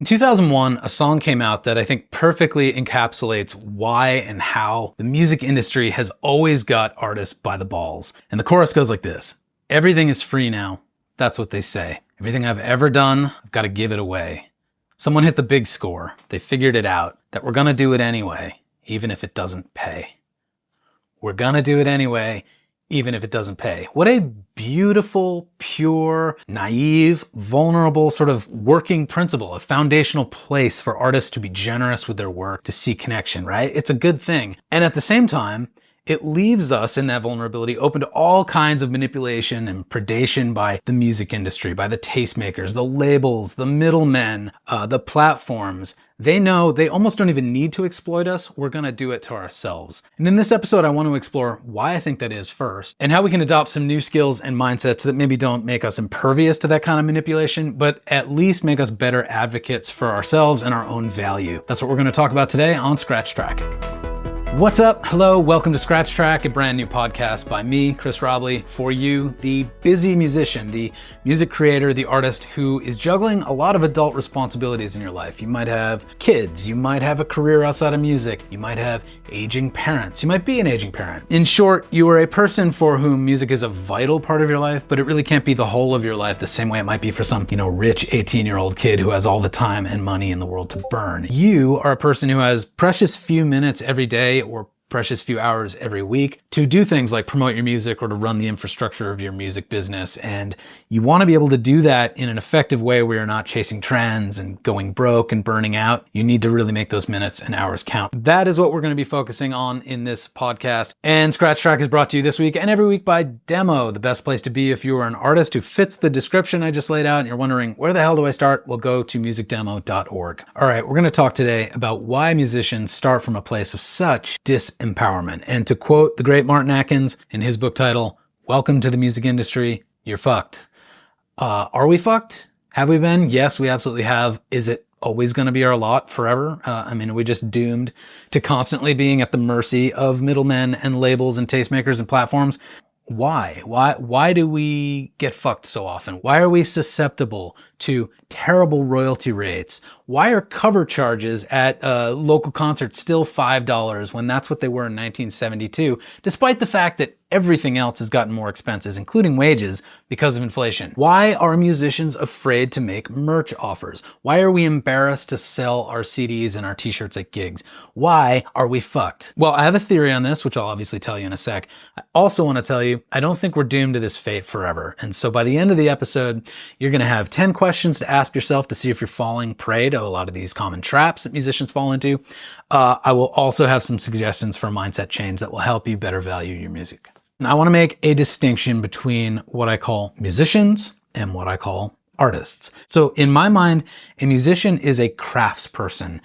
In 2001, a song came out that I think perfectly encapsulates why and how the music industry has always got artists by the balls. And the chorus goes like this: "Everything is free now. That's what they say. Everything I've ever done, I've got to give it away. Someone hit the big score. They figured it out, that we're gonna do it anyway, even if it doesn't pay. We're gonna do it anyway, even if it doesn't pay." What a beautiful, pure, naive, vulnerable sort of working principle, a foundational place for artists to be generous with their work, to seek connection, right? It's a good thing. And at the same time, it leaves us in that vulnerability open to all kinds of manipulation and predation by the music industry, by the tastemakers, the labels, the middlemen, the platforms. They know they almost don't even need to exploit us. We're going to do it to ourselves. And in this episode, I want to explore why I think that is first, and how we can adopt some new skills and mindsets that maybe don't make us impervious to that kind of manipulation, but at least make us better advocates for ourselves and our own value. That's what we're going to talk about today on Scratch Track. What's up? Hello, welcome to Scratch Track, a brand new podcast by me, Chris Robley, for you, the busy musician, the music creator, the artist who is juggling a lot of adult responsibilities in your life. You might have kids, you might have a career outside of music, you might have aging parents, you might be an aging parent. In short, you are a person for whom music is a vital part of your life, but it really can't be the whole of your life the same way it might be for some, rich 18-year-old kid who has all the time and money in the world to burn. You are a person who has precious few minutes every day or precious few hours every week to do things like promote your music or to run the infrastructure of your music business. And you want to be able to do that in an effective way where you're not chasing trends and going broke and burning out. You need to really make those minutes and hours count. That is what we're going to be focusing on in this podcast. And Scratch Track is brought to you this week and every week by Demo, the best place to be if you are an artist who fits the description I just laid out and you're wondering, where the hell do I start? Well, go to musicdemo.org. All right, we're going to talk today about why musicians start from a place of such empowerment. And to quote the great Martin Atkins in his book title, "Welcome to the music industry, you're fucked." Are we fucked? Have we been? Yes, we absolutely have. Is it always going to be our lot forever? Are we just doomed to constantly being at the mercy of middlemen and labels and tastemakers and platforms? Why? Why do we get fucked so often? Why are we susceptible to terrible royalty rates? Why are cover charges at local concerts still $5 when that's what they were in 1972, despite the fact that everything else has gotten more expenses, including wages, because of inflation? Why are musicians afraid to make merch offers? Why are we embarrassed to sell our CDs and our t-shirts at gigs? Why are we fucked? Well, I have a theory on this, which I'll obviously tell you in a sec. I also want to tell you, I don't think we're doomed to this fate forever. And so by the end of the episode, you're going to have 10 questions to ask yourself to see if you're falling prey to a lot of these common traps that musicians fall into. I will also have some suggestions for a mindset change that will help you better value your music. Now, I want to make a distinction between what I call musicians and what I call artists. So in my mind, a musician is a craftsperson,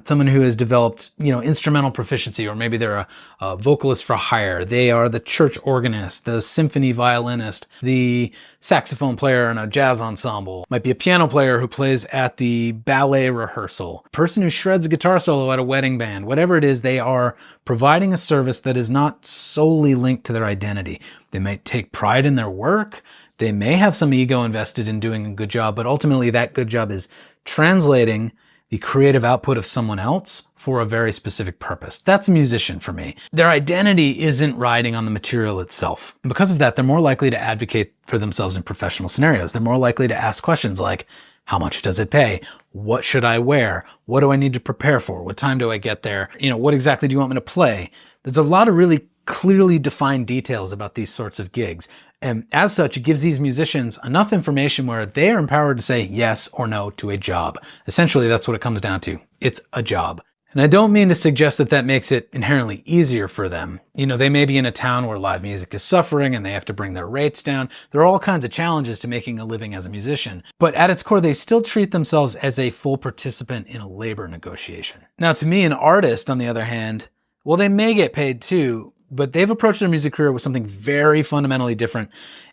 someone who has developed, instrumental proficiency, or maybe they're a vocalist for hire. They are the church organist, the symphony violinist, the saxophone player in a jazz ensemble, might be a piano player who plays at the ballet rehearsal, a person who shreds a guitar solo at a wedding band. Whatever it is, they are providing a service that is not solely linked to their identity. They might take pride in their work. They may have some ego invested in doing a good job, but ultimately that good job is translating the creative output of someone else for a very specific purpose. That's a musician for me. Their identity isn't riding on the material itself. And because of that, they're more likely to advocate for themselves in professional scenarios. They're more likely to ask questions like, how much does it pay? What should I wear? What do I need to prepare for? What time do I get there? What exactly do you want me to play? There's a lot of really clearly defined details about these sorts of gigs. And as such, it gives these musicians enough information where they are empowered to say yes or no to a job. Essentially, that's what it comes down to. It's a job. And I don't mean to suggest that that makes it inherently easier for them. They may be in a town where live music is suffering and they have to bring their rates down. There are all kinds of challenges to making a living as a musician. But at its core, they still treat themselves as a full participant in a labor negotiation. Now, to me, an artist, on the other hand, well, they may get paid too, but they've approached their music career with something very fundamentally different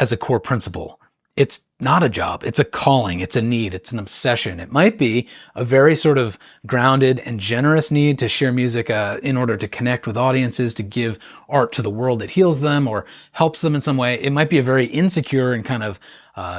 as a core principle. it's not a job. It's a calling. It's a need. It's an obsession. It might be a very sort of grounded and generous need to share music in order to connect with audiences, to give art to the world that heals them or helps them in some way. It might be a very insecure and kind of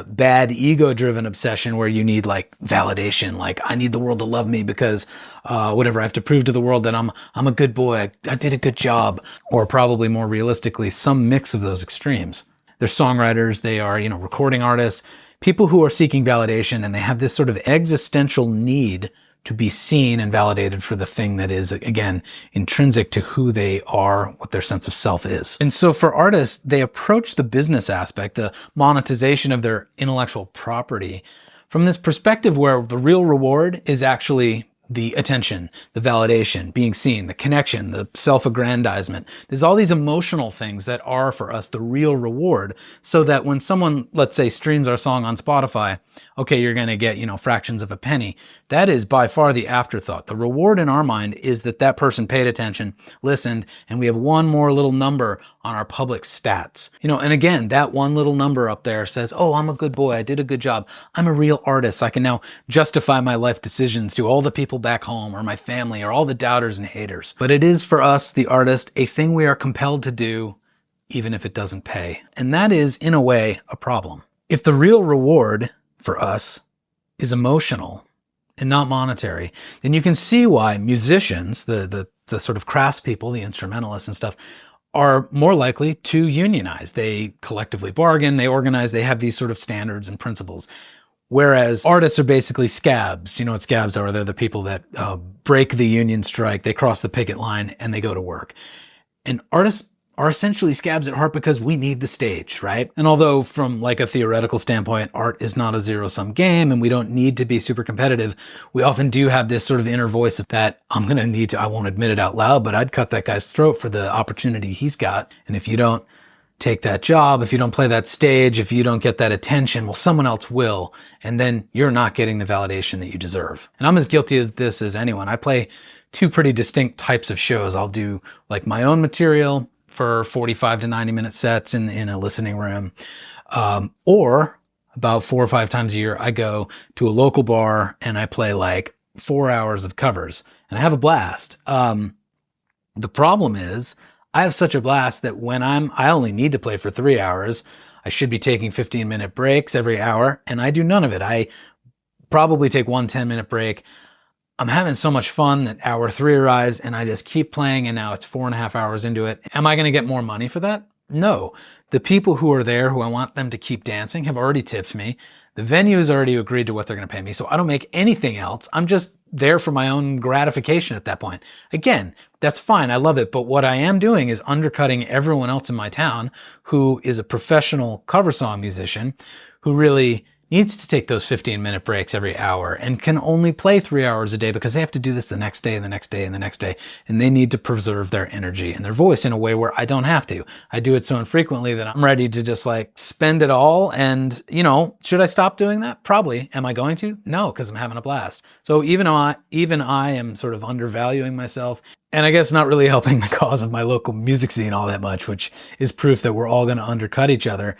bad ego-driven obsession where you need like validation, like I need the world to love me because whatever, I have to prove to the world that I'm a good boy. I did a good job. Or probably more realistically, some mix of those extremes. They're songwriters, they are, recording artists, people who are seeking validation, and they have this sort of existential need to be seen and validated for the thing that is, again, intrinsic to who they are, what their sense of self is. And so for artists, they approach the business aspect, the monetization of their intellectual property, from this perspective where the real reward is actually the attention, the validation, being seen, the connection, the self-aggrandizement. There's all these emotional things that are for us the real reward, so that when someone, let's say, streams our song on Spotify, okay, you're going to get, fractions of a penny. That is by far the afterthought. The reward in our mind is that that person paid attention, listened, and we have one more little number on our public stats. And again, that one little number up there says, oh, I'm a good boy. I did a good job. I'm a real artist. I can now justify my life decisions to all the people back home or my family or all the doubters and haters. But it is for us, the artist, a thing we are compelled to do even if it doesn't pay. And that is, in a way, a problem. If the real reward for us is emotional and not monetary, then you can see why musicians, the sort of craftspeople, the instrumentalists and stuff, are more likely to unionize. They collectively bargain, they organize, they have these sort of standards and principles. Whereas artists are basically scabs. You know what scabs are? They're the people that break the union strike, they cross the picket line, and they go to work. And artists are essentially scabs at heart because we need the stage, right? And although from like a theoretical standpoint, art is not a zero-sum game and we don't need to be super competitive, we often do have this sort of inner voice that I'm going to need to, I won't admit it out loud, but I'd cut that guy's throat for the opportunity he's got. And if you don't take that job, if you don't play that stage, if you don't get that attention, well, someone else will. And then you're not getting the validation that you deserve. And I'm as guilty of this as anyone. I play two pretty distinct types of shows. I'll do like my own material for 45 to 90 minute sets in a listening room. Or about 4 or 5 times a year, I go to a local bar and I play like 4 hours of covers and I have a blast. The problem is I have such a blast that when I only need to play for 3 hours, I should be taking 15-minute breaks every hour, and I do none of it. I probably take one 10-minute break. I'm having so much fun that hour 3 arrives, and I just keep playing, and now it's 4.5 hours into it. Am I going to get more money for that? No. The people who are there, who I want them to keep dancing, have already tipped me. The venue has already agreed to what they're going to pay me, so I don't make anything else. I'm just there for my own gratification at that point. Again, that's fine. I love it. But what I am doing is undercutting everyone else in my town who is a professional cover song musician who really needs to take those 15-minute breaks every hour and can only play 3 hours a day because they have to do this the next day and the next day and the next day. And they need to preserve their energy and their voice in a way where I don't have to. I do it so infrequently that I'm ready to just like spend it all. And, should I stop doing that? Probably. Am I going to? No, because I'm having a blast. So even I am sort of undervaluing myself. And I guess not really helping the cause of my local music scene all that much, which is proof that we're all going to undercut each other.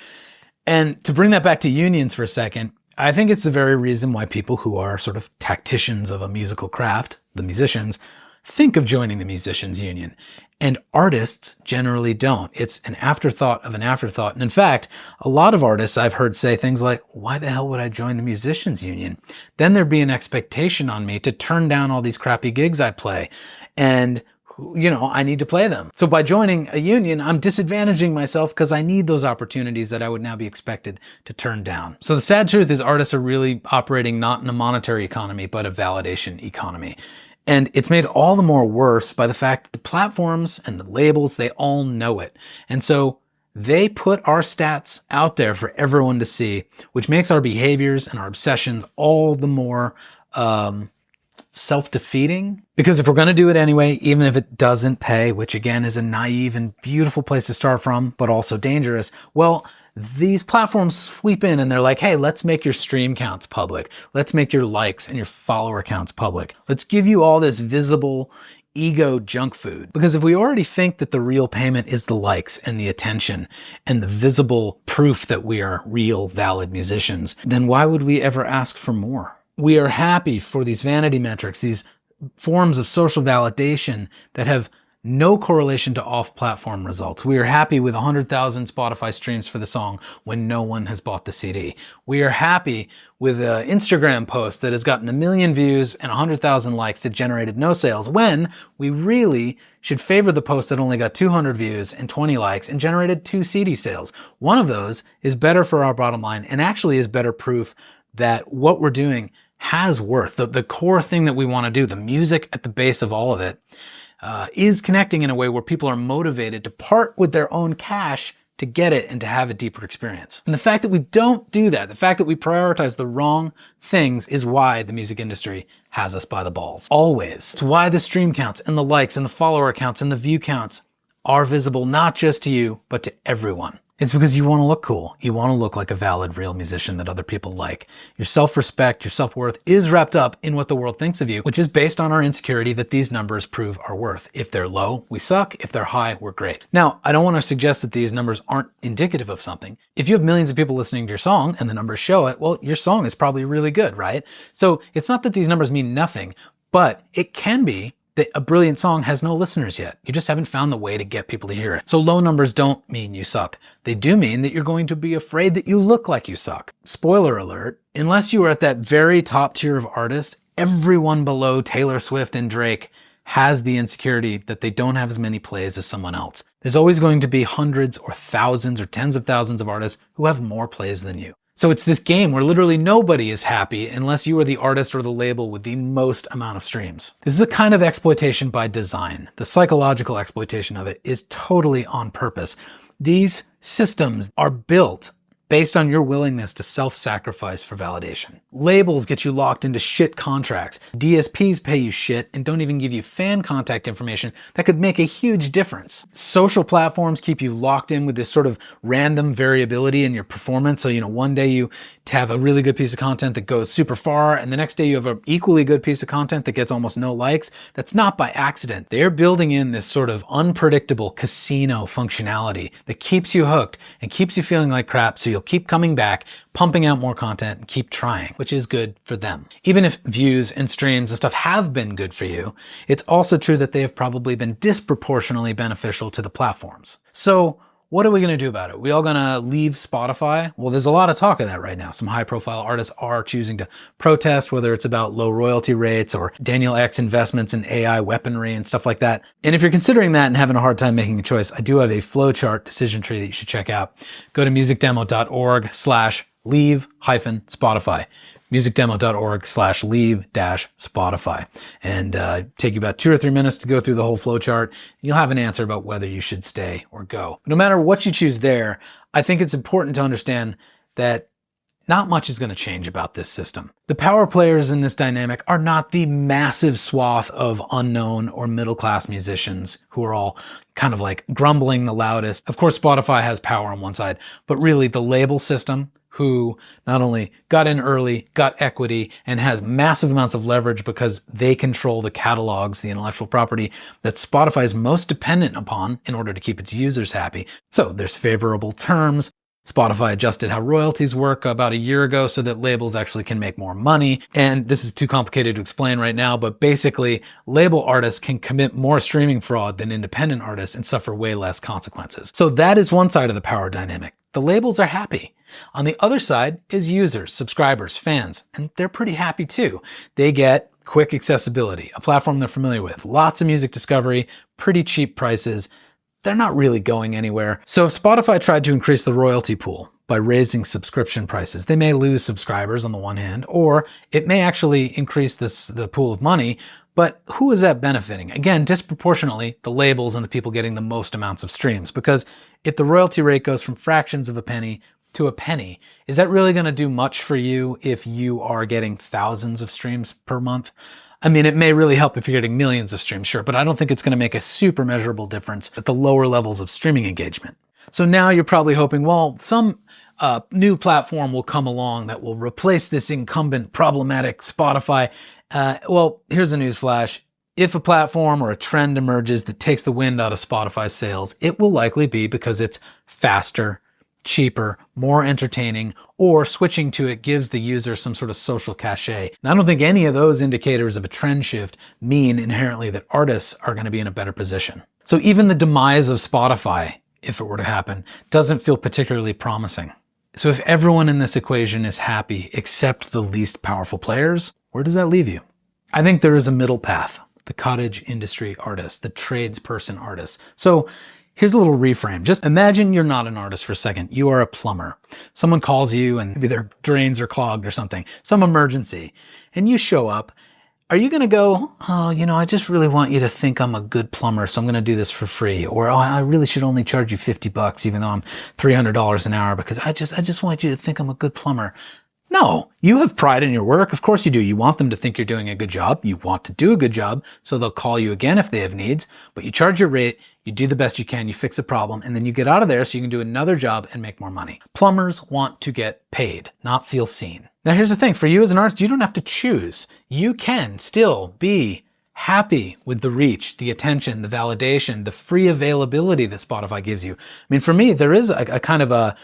And to bring that back to unions for a second, I think it's the very reason why people who are sort of tacticians of a musical craft, the musicians, think of joining the musicians union. And artists generally don't. It's an afterthought of an afterthought. And in fact, a lot of artists I've heard say things like, why the hell would I join the musicians union? Then there'd be an expectation on me to turn down all these crappy gigs I play. And I need to play them. So by joining a union, I'm disadvantaging myself because I need those opportunities that I would now be expected to turn down. So the sad truth is artists are really operating not in a monetary economy, but a validation economy. And it's made all the more worse by the fact that the platforms and the labels, they all know it. And so they put our stats out there for everyone to see, which makes our behaviors and our obsessions all the more self-defeating. Because if we're going to do it anyway, even if it doesn't pay, which again is a naive and beautiful place to start from, but also dangerous, well, these platforms sweep in and they're like, hey, let's make your stream counts public. Let's make your likes and your follower counts public. Let's give you all this visible ego junk food. Because if we already think that the real payment is the likes and the attention and the visible proof that we are real, valid musicians, then why would we ever ask for more? We are happy for these vanity metrics, these forms of social validation that have no correlation to off-platform results. We are happy with 100,000 Spotify streams for the song when no one has bought the CD. We are happy with an Instagram post that has gotten 1 million views and 100,000 likes that generated no sales, when we really should favor the post that only got 200 views and 20 likes and generated 2 CD sales. One of those is better for our bottom line and actually is better proof that what we're doing has worth. The core thing that we want to do, the music at the base of all of it, is connecting in a way where people are motivated to part with their own cash to get it and to have a deeper experience. And the fact that we don't do that, the fact that we prioritize the wrong things, is why the music industry has us by the balls. Always. It's why the stream counts and the likes and the follower counts and the view counts are visible not just to you, but to everyone. It's because you want to look cool. You want to look like a valid, real musician that other people like. Your self-respect, your self-worth is wrapped up in what the world thinks of you, which is based on our insecurity that these numbers prove our worth. If they're low, we suck. If they're high, we're great. Now, I don't want to suggest that these numbers aren't indicative of something. If you have millions of people listening to your song and the numbers show it, well, your song is probably really good, right? So it's not that these numbers mean nothing, but it can be that a brilliant song has no listeners yet. You just haven't found the way to get people to hear it. So low numbers don't mean you suck. They do mean that you're going to be afraid that you look like you suck. Spoiler alert, unless you are at that very top tier of artists, everyone below Taylor Swift and Drake has the insecurity that they don't have as many plays as someone else. There's always going to be hundreds or thousands or tens of thousands of artists who have more plays than you. So it's this game where literally nobody is happy unless you are the artist or the label with the most amount of streams. This is a kind of exploitation by design. The psychological exploitation of it is totally on purpose. These systems are built based on your willingness to self-sacrifice for validation. Labels get you locked into shit contracts. DSPs pay you shit and don't even give you fan contact information that could make a huge difference. Social platforms keep you locked in with this sort of random variability in your performance. So, one day you have a really good piece of content that goes super far, and the next day you have an equally good piece of content that gets almost no likes. That's not by accident. They're building in this sort of unpredictable casino functionality that keeps you hooked and keeps you feeling like crap, so you'll keep coming back, pumping out more content, and keep trying, which is good for them. Even if views and streams and stuff have been good for you, it's also true that they have probably been disproportionately beneficial to the platforms. So what are we going to do about it? We all going to leave Spotify? Well, there's a lot of talk of that right now. Some high-profile artists are choosing to protest, whether it's about low royalty rates or Daniel Ek's investments in AI weaponry and stuff like that. And if you're considering that and having a hard time making a choice, I do have a flowchart decision tree that you should check out. Go to musicdemo.org/leave-Spotify. musicdemo.org/leave-Spotify, and take you about 2 or 3 minutes to go through the whole flowchart. You'll have an answer about whether you should stay or go. No matter what you choose there, I think it's important to understand that not much is going to change about this system. The power players in this dynamic are not the massive swath of unknown or middle-class musicians who are all kind of like grumbling the loudest. Of course, Spotify has power on one side, but really the label system, who not only got in early, got equity, and has massive amounts of leverage because they control the catalogs, the intellectual property that Spotify is most dependent upon in order to keep its users happy. So there's favorable terms. Spotify adjusted how royalties work about a year ago so that labels actually can make more money. And this is too complicated to explain right now, but basically label artists can commit more streaming fraud than independent artists and suffer way less consequences. So that is one side of the power dynamic. The labels are happy. On the other side is users, subscribers, fans, and they're pretty happy too. They get quick accessibility, a platform they're familiar with, lots of music discovery, pretty cheap prices. They're not really going anywhere. So if Spotify tried to increase the royalty pool by raising subscription prices, they may lose subscribers on the one hand, or it may actually increase the pool of money. But who is that benefiting? Again, disproportionately, the labels and the people getting the most amounts of streams. Because if the royalty rate goes from fractions of a penny to a penny, is that really going to do much for you if you are getting thousands of streams per month? I mean, it may really help if you're getting millions of streams, sure, but I don't think it's going to make a super measurable difference at the lower levels of streaming engagement. So now you're probably hoping, well, some new platform will come along that will replace this incumbent problematic Spotify. Well, here's a news flash. If a platform or a trend emerges that takes the wind out of Spotify's sails, it will likely be because it's faster, cheaper, more entertaining, or switching to it gives the user some sort of social cachet. And I don't think any of those indicators of a trend shift mean inherently that artists are going to be in a better position. So even the demise of Spotify, if it were to happen, doesn't feel particularly promising. So if everyone in this equation is happy except the least powerful players, where does that leave you? I think there is a middle path. The cottage industry artist, the tradesperson artist. So here's a little reframe. Just imagine you're not an artist for a second. You are a plumber. Someone calls you and maybe their drains are clogged or something, some emergency, and you show up. Are you going to go, oh, I just really want you to think I'm a good plumber, so I'm going to do this for free? Or, oh, I really should only charge you $50 even though I'm $300 an hour because I just want you to think I'm a good plumber. No, you have pride in your work. Of course you do. You want them to think you're doing a good job. You want to do a good job, so they'll call you again if they have needs. But you charge your rate, you do the best you can, you fix a problem, and then you get out of there so you can do another job and make more money. Plumbers want to get paid, not feel seen. Now here's the thing. For you as an artist, you don't have to choose. You can still be happy with the reach, the attention, the validation, the free availability that Spotify gives you. I mean, for me, there is a kind of a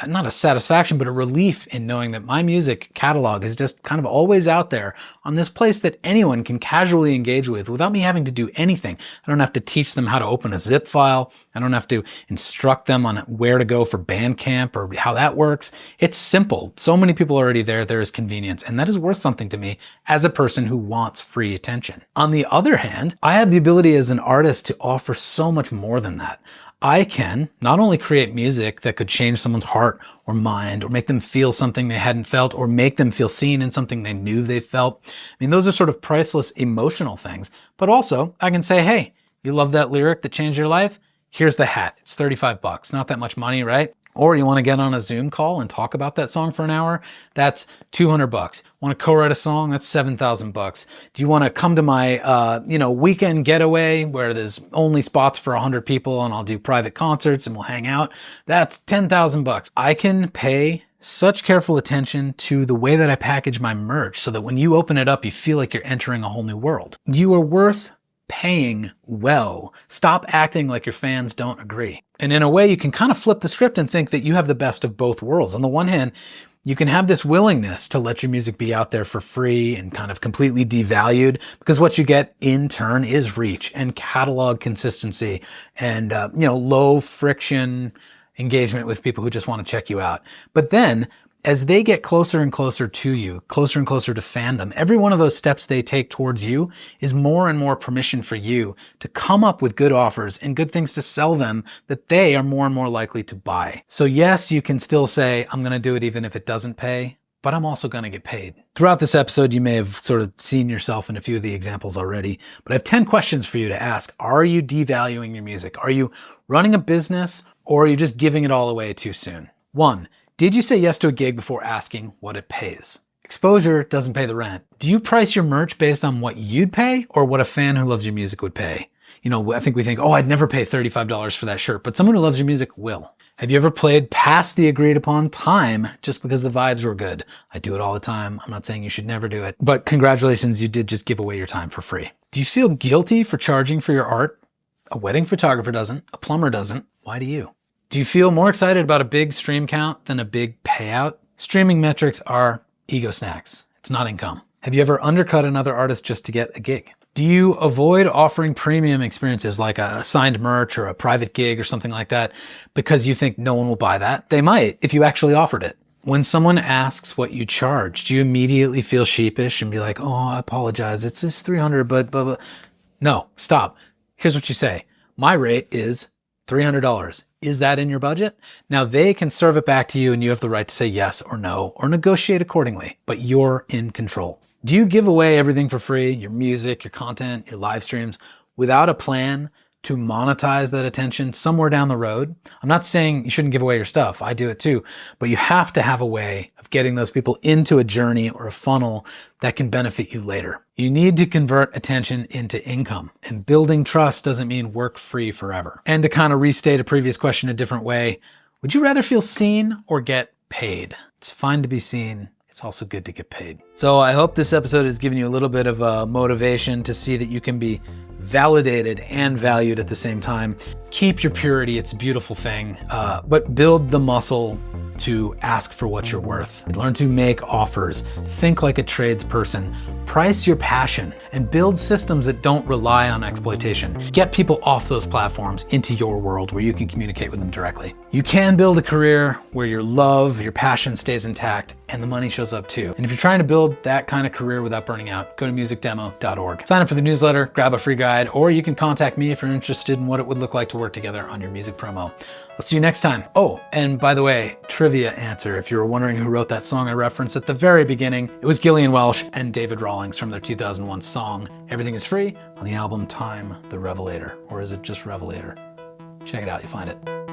not a satisfaction, but a relief in knowing that my music catalog is just kind of always out there on this place that anyone can casually engage with without me having to do anything. I don't have to teach them how to open a zip file. I don't have to instruct them on where to go for Bandcamp or how that works. It's simple. So many people are already there. There is convenience, and that is worth something to me as a person who wants free attention. On the other hand, I have the ability as an artist to offer so much more than that. I can not only create music that could change someone's heart or mind or make them feel something they hadn't felt or make them feel seen in something they knew they felt. I mean, those are sort of priceless emotional things. But also, I can say, hey, you love that lyric that changed your life? Here's the hat. It's $35. Not that much money, right? Or you want to get on a Zoom call and talk about that song for an hour? That's $200. Want to co-write a song? That's $7,000. Do you want to come to my, weekend getaway where there's only spots for 100 people and I'll do private concerts and we'll hang out? That's $10,000. I can pay such careful attention to the way that I package my merch so that when you open it up, you feel like you're entering a whole new world. You are worth paying well. Stop acting like your fans don't agree. And in a way, you can kind of flip the script and think that you have the best of both worlds. On the one hand, you can have this willingness to let your music be out there for free and kind of completely devalued, because what you get in turn is reach and catalog consistency and, low friction engagement with people who just want to check you out. But then as they get closer and closer to you, closer and closer to fandom, every one of those steps they take towards you is more and more permission for you to come up with good offers and good things to sell them that they are more and more likely to buy. So yes, you can still say, I'm going to do it even if it doesn't pay, but I'm also going to get paid. Throughout this episode, you may have sort of seen yourself in a few of the examples already, but I have 10 questions for you to ask. Are you devaluing your music? Are you running a business, or are you just giving it all away too soon? 1. Did you say yes to a gig before asking what it pays? Exposure doesn't pay the rent. Do you price your merch based on what you'd pay or what a fan who loves your music would pay? I think we think, I'd never pay $35 for that shirt, but someone who loves your music will. Have you ever played past the agreed upon time just because the vibes were good? I do it all the time. I'm not saying you should never do it, but congratulations, you did just give away your time for free. Do you feel guilty for charging for your art? A wedding photographer doesn't, a plumber doesn't. Why do you? Do you feel more excited about a big stream count than a big payout? Streaming metrics are ego snacks. It's not income. Have you ever undercut another artist just to get a gig? Do you avoid offering premium experiences like a signed merch or a private gig or something like that because you think no one will buy that? They might if you actually offered it. When someone asks what you charge, do you immediately feel sheepish and be like, I apologize, it's just $300, but. No, stop. Here's what you say. My rate is $300. Is that in your budget? Now they can serve it back to you and you have the right to say yes or no or negotiate accordingly, but you're in control. Do you give away everything for free, your music, your content, your live streams, without a plan to monetize that attention somewhere down the road? I'm not saying you shouldn't give away your stuff. I do it too, but you have to have a way of getting those people into a journey or a funnel that can benefit you later. You need to convert attention into income, and building trust doesn't mean work free forever. And to kind of restate a previous question a different way, would you rather feel seen or get paid? It's fine to be seen. It's It's also good to get paid. So I hope this episode has given you a little bit of motivation to see that you can be validated and valued at the same time. Keep your purity, it's a beautiful thing, but build the muscle to ask for what you're worth. Learn to make offers, think like a tradesperson, price your passion, and build systems that don't rely on exploitation. Get people off those platforms into your world where you can communicate with them directly. You can build a career where your love, your passion stays intact, and the money shows up too. And if you're trying to build that kind of career without burning out, go to musicdemo.org. Sign up for the newsletter, grab a free guide, or you can contact me if you're interested in what it would look like to work together on your music promo. I'll see you next time. Oh, and by the way, trivia answer. If you were wondering who wrote that song I referenced at the very beginning, it was Gillian Welch and David Rawlings from their 2001 song, Everything is Free, on the album Time the Revelator. Or is it just Revelator? Check it out, you'll find it.